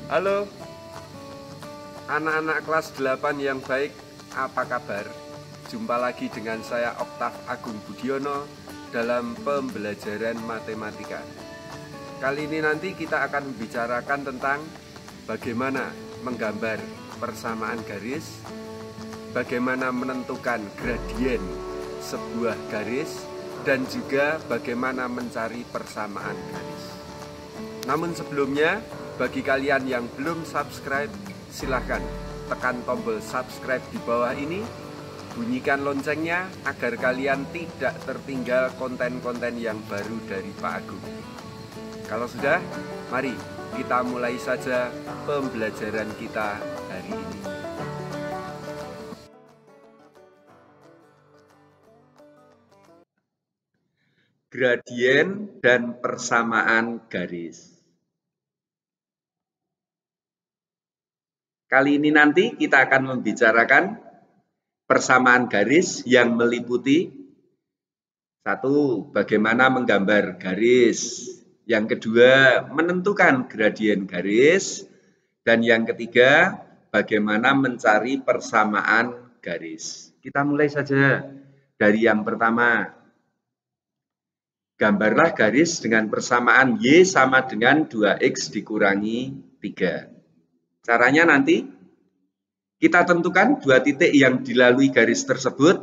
Halo anak-anak kelas 8 yang baik, apa kabar? Jumpa lagi dengan saya Oktav Agung Budiono dalam pembelajaran matematika. Kali ini nanti kita akan membicarakan tentang bagaimana menggambar persamaan garis, bagaimana menentukan gradien sebuah garis, dan juga bagaimana mencari persamaan garis. Namun sebelumnya, bagi kalian yang belum subscribe, silahkan tekan tombol subscribe di bawah ini, bunyikan loncengnya agar kalian tidak tertinggal konten-konten yang baru dari Pak Agung. Kalau sudah, mari kita mulai saja pembelajaran kita hari ini. Gradien dan persamaan garis. Kali ini nanti kita akan membicarakan persamaan garis yang meliputi satu, bagaimana menggambar garis. Yang kedua, menentukan gradien garis. Dan yang ketiga, bagaimana mencari persamaan garis. Kita mulai saja dari yang pertama. Gambarlah garis dengan persamaan Y sama dengan 2X dikurangi 3. Caranya nanti kita tentukan dua titik yang dilalui garis tersebut.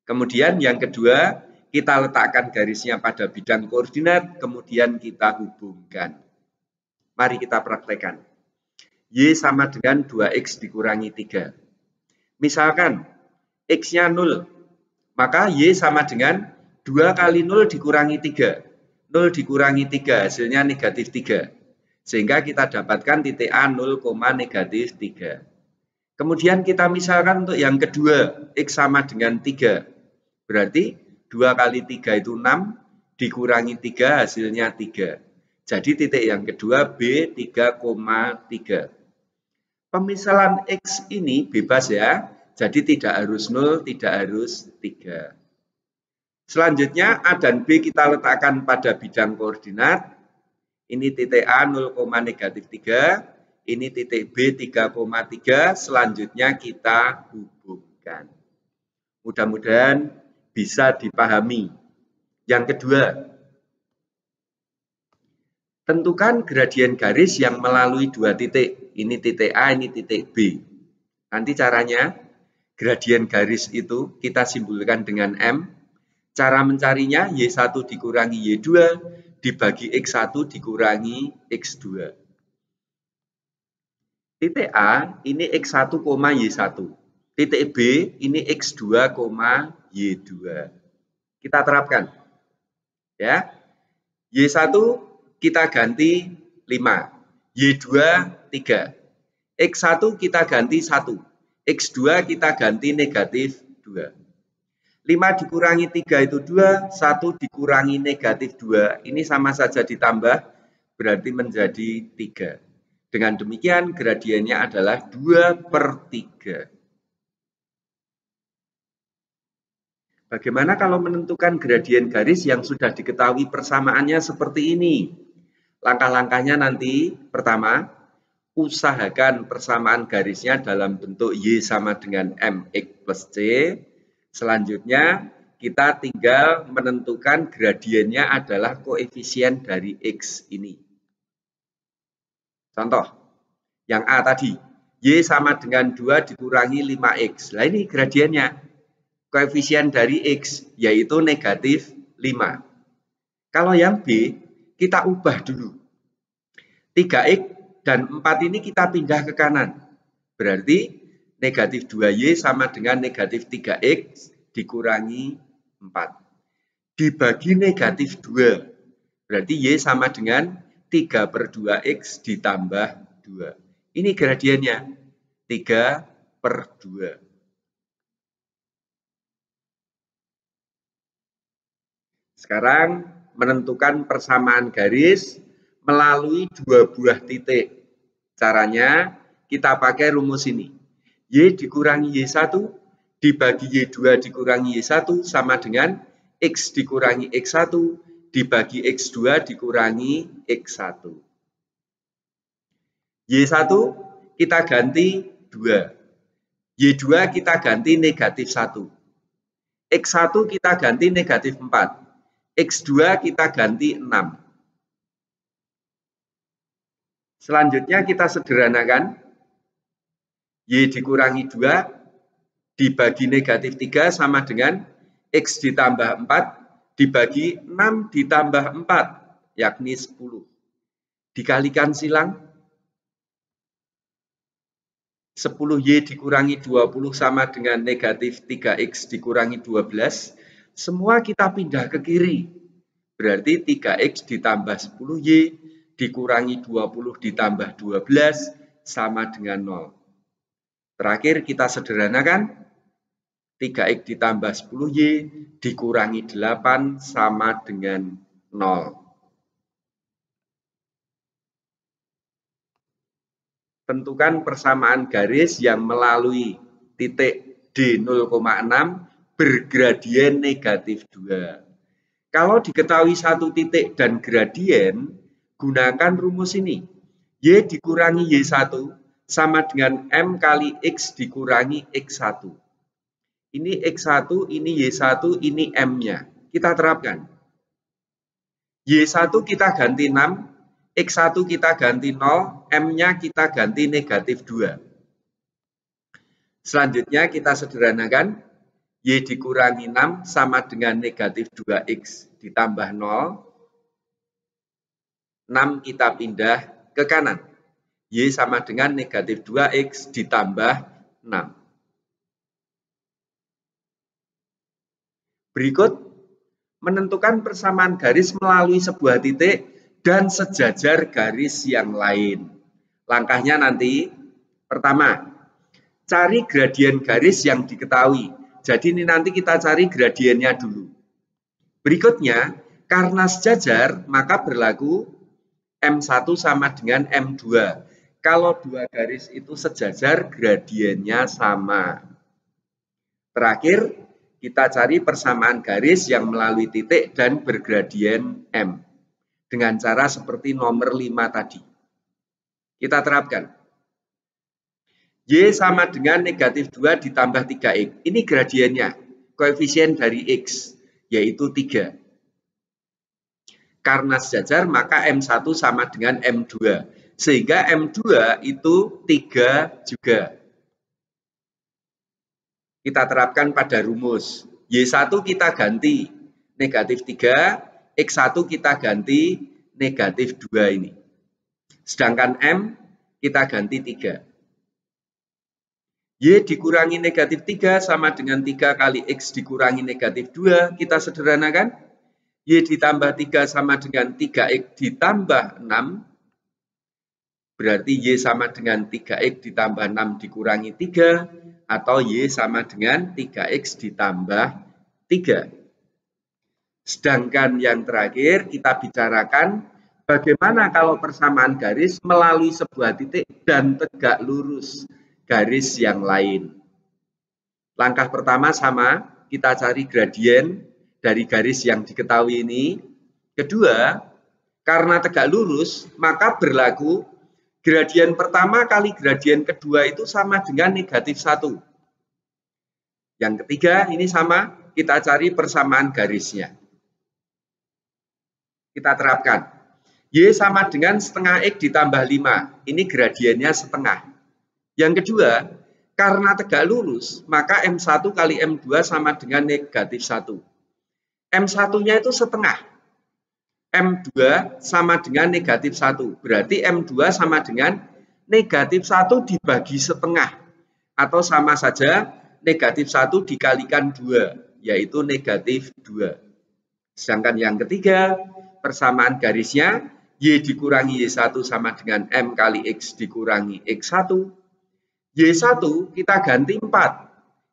Kemudian yang kedua, kita letakkan garisnya pada bidang koordinat, kemudian kita hubungkan. Mari kita praktekkan. Y sama dengan 2X dikurangi 3. Misalkan X-nya 0, maka Y sama dengan 2 kali 0 dikurangi 3. 0 dikurangi 3 hasilnya negatif 3. Sehingga kita dapatkan titik A 0, negatif 3. Kemudian kita misalkan untuk yang kedua, X sama dengan 3. Berarti 2 kali 3 itu 6, dikurangi 3 hasilnya 3. Jadi titik yang kedua B 3,3. Pemisalan X ini bebas ya, jadi tidak harus 0, tidak harus 3. Selanjutnya A dan B kita letakkan pada bidang koordinat. Ini titik A 0, negatif 3. Ini titik B 3,3. Selanjutnya kita hubungkan. Mudah-mudahan bisa dipahami. Yang kedua, tentukan gradien garis yang melalui dua titik. Ini titik A, ini titik B. Nanti caranya, gradien garis itu kita simbolkan dengan M. Cara mencarinya Y1 dikurangi Y2 dibagi X1 dikurangi X2. Titik A ini X1, Y1. Titik B ini X2, Y2. Kita terapkan. Ya. Y1 kita ganti 5. Y2 3. X1 kita ganti 1. X2 kita ganti negatif 2. 5 dikurangi 3 itu 2, 1 dikurangi negatif 2. Ini sama saja ditambah, berarti menjadi 3. Dengan demikian gradiennya adalah 2/3. Bagaimana kalau menentukan gradien garis yang sudah diketahui persamaannya seperti ini? Langkah-langkahnya nanti, pertama, usahakan persamaan garisnya dalam bentuk Y sama dengan MX plus C. Selanjutnya, kita tinggal menentukan gradiennya adalah koefisien dari X ini. Contoh, yang A tadi, Y sama dengan 2 dikurangi 5X. Nah ini gradiennya, koefisien dari X, yaitu negatif 5. Kalau yang B, kita ubah dulu. 3X dan 4 ini kita pindah ke kanan. Berarti negatif 2Y sama dengan negatif 3X dikurangi 4. Dibagi negatif 2. Berarti Y sama dengan 3/2X ditambah 2. Ini gradiennya 3/2. Sekarang menentukan persamaan garis melalui dua buah titik. Caranya kita pakai rumus ini. Y dikurangi Y1 dibagi Y2 dikurangi Y1 sama dengan X dikurangi X1 dibagi X2 dikurangi X1. Y1 kita ganti 2. Y2 kita ganti negatif 1. X1 kita ganti negatif 4. X2 kita ganti 6. Selanjutnya kita sederhanakan. Y dikurangi 2 dibagi negatif 3 sama dengan X ditambah 4 dibagi 6 ditambah 4, yakni 10. Dikalikan silang. 10Y dikurangi 20 sama dengan negatif 3X dikurangi 12. Semua kita pindah ke kiri. Berarti 3X ditambah 10Y dikurangi 20 ditambah 12 sama dengan 0. Terakhir kita sederhanakan. 3X ditambah 10Y dikurangi 8 sama dengan 0. Tentukan persamaan garis yang melalui titik D0,6 bergradien negatif 2. Kalau diketahui satu titik dan gradien, gunakan rumus ini. Y dikurangi Y1 sama dengan M kali X dikurangi X1. Ini X1, ini Y1, ini M-nya. Kita terapkan. Y1 kita ganti 6. X1 kita ganti 0, M-nya kita ganti negatif 2. Selanjutnya kita sederhanakan. Y dikurangi 6 sama dengan negatif 2X ditambah 0. 6 kita pindah ke kanan. Y sama dengan negatif 2X ditambah 6. Berikut, menentukan persamaan garis melalui sebuah titik dan sejajar garis yang lain. Langkahnya nanti, pertama, cari gradien garis yang diketahui. Jadi ini nanti kita cari gradiennya dulu. Berikutnya, karena sejajar, maka berlaku M1 sama dengan M2. Kalau dua garis itu sejajar, gradiennya sama. Terakhir, kita cari persamaan garis yang melalui titik dan bergradien M. Dengan cara seperti nomor 5 tadi. Kita terapkan. Y sama dengan negatif 2 ditambah 3X. Ini gradiennya, koefisien dari X, yaitu 3. Karena sejajar, maka M1 sama dengan M2. Sehingga M2 itu 3 juga. Kita terapkan pada rumus. Y1 kita ganti negatif 3. X1 kita ganti negatif 2 ini. Sedangkan M kita ganti 3. Y dikurangi negatif 3 sama dengan 3 kali X dikurangi negatif 2. Kita sederhanakan. Y ditambah 3 sama dengan 3X ditambah 6. Berarti Y sama dengan 3X ditambah 6 dikurangi 3. Atau Y sama dengan 3X ditambah 3. Sedangkan yang terakhir kita bicarakan bagaimana kalau persamaan garis melalui sebuah titik dan tegak lurus garis yang lain. Langkah pertama sama, kita cari gradien dari garis yang diketahui ini. Kedua, karena tegak lurus, maka berlaku gradien pertama kali gradien kedua itu sama dengan negatif 1. Yang ketiga, ini sama, kita cari persamaan garisnya. Kita terapkan. Y sama dengan setengah X ditambah 5. Ini gradiennya setengah. Yang kedua, karena tegak lurus, maka M1 kali M2 sama dengan negatif 1. M1-nya itu setengah. M2 sama dengan negatif 1. Berarti M2 sama dengan negatif 1 dibagi setengah. Atau sama saja negatif 1 dikalikan 2, yaitu negatif 2. Sedangkan yang ketiga, persamaan garisnya Y dikurangi Y1 sama dengan M kali X dikurangi X1. Y1 kita ganti 4.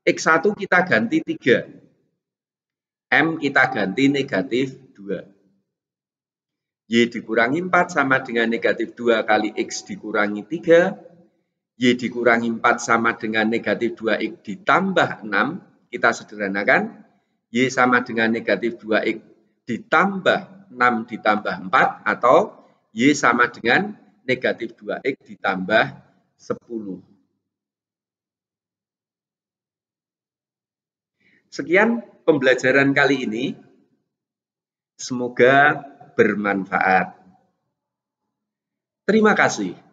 X1 kita ganti 3. M kita ganti negatif 2. Y dikurangi 4 sama dengan negatif 2 kali X dikurangi 3. Y dikurangi 4 sama dengan negatif 2X ditambah 6. Kita sederhanakan. Y sama dengan negatif 2X ditambah 6 ditambah 4 atau Y sama dengan negatif 2X ditambah 10. Sekian pembelajaran kali ini. Semoga bermanfaat. Terima kasih.